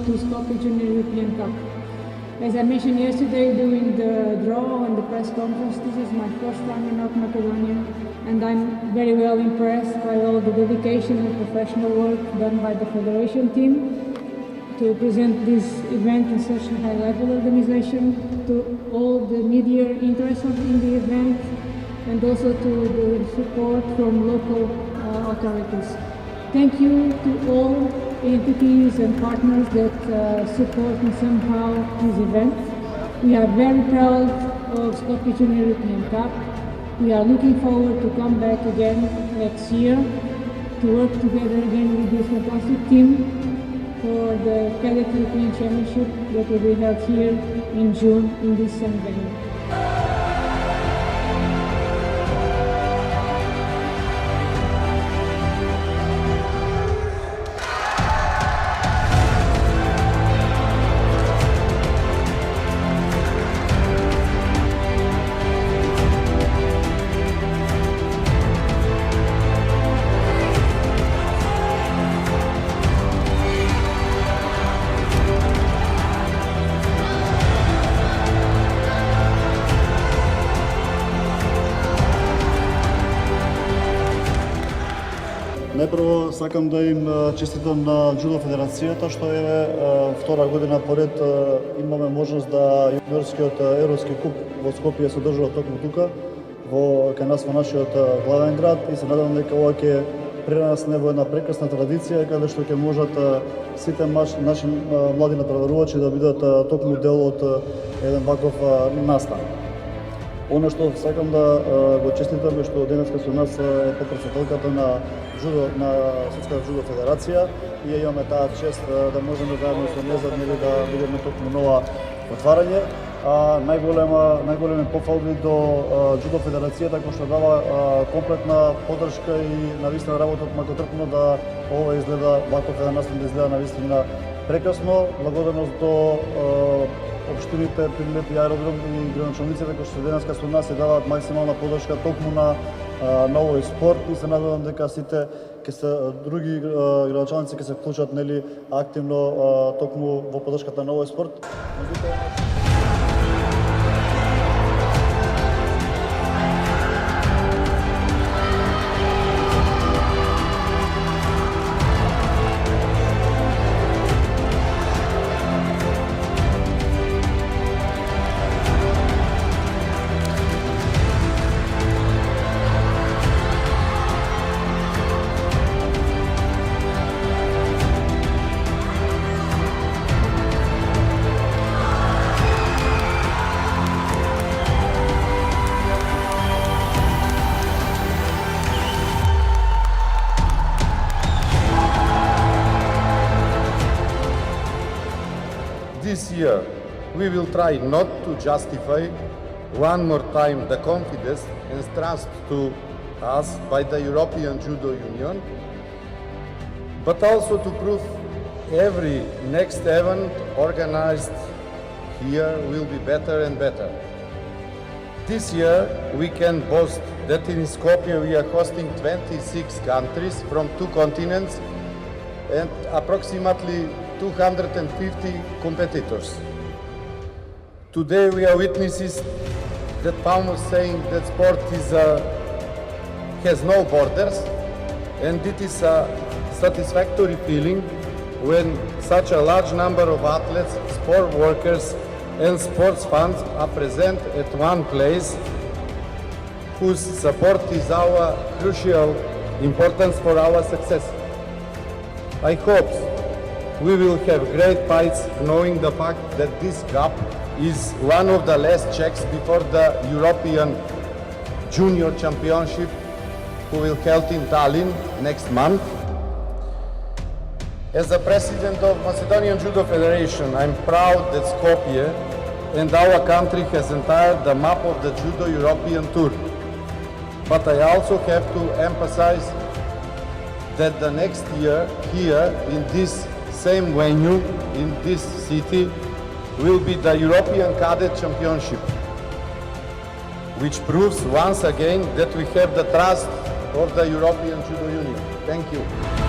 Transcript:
to Skopje Junior European Cup. As I mentioned yesterday during the draw and the press conference, this is my first time in North Macedonia, and I'm very well impressed by all the dedication and professional work done by the federation team to present this event in such a high-level organization, to all the media interested in the event, and also to the support from local authorities. Thank you to all entities and partners that support me somehow this event. We are very proud of Skopje Junior European Cup. We are looking forward to come back again next year to work together again with this fantastic team for the Cadet European Championship that will be held here in June in this same venue. Најпрво сакам да им честитам на Джудо Федерацијата што е втора година поред имаме можност да јуниорскиот европски куп во Скопје се одржува токму тука кај нас во нашиот главен град и се надевам дека ова ќе прерасне во една прекрасна традиција каде што ќе можат сите наши млади натпреварувачи да бидат токму дел од еден ваков настан. Оно што сакам да го честитам е што денеска со нас е попредседателката на Светската Джудо Федерација и ја имаме таа чест да можеме заедно со неа да бидеме токму нова отварање. Најголеми пофалби до Джудо Федерацијата кој што дава комплетна поддршка и навистина работат макотрпно да ова изгледа ваков еден настан да изгледа навистина прекрасно. Благодарност до општините Прилеп и Аеродром и градоначалниците кои што денеска со нас се даваат максимална поддршка токму на овој спорт и се надевам дека сите други градоначалници ќе се вклучат активно токму во поддршката на овој спорт. This year, we will try not to justify one more time the confidence and trust to us by the European Judo Union, but also to prove every next event organized here will be better and better. This year, we can boast that in Skopje we are hosting 26 countries from 2 continents and approximately 250 competitors. Today we are witnesses that famous saying that sport has no borders, and it is a satisfactory feeling when such a large number of athletes, sport workers and sports fans are present at one place whose support is our crucial importance for our success. I hope we will have great fights knowing the fact that this cup is one of the last checks before the European Junior Championship who will be held in Tallinn next month. As the president of Macedonian Judo Federation, I'm proud that Skopje and our country has entered the map of the Judo European Tour. But I also have to emphasize that the next year here in this same venue, in this city, will be the European Cadet Championship, which proves once again that we have the trust of the European Judo Union. Thank you.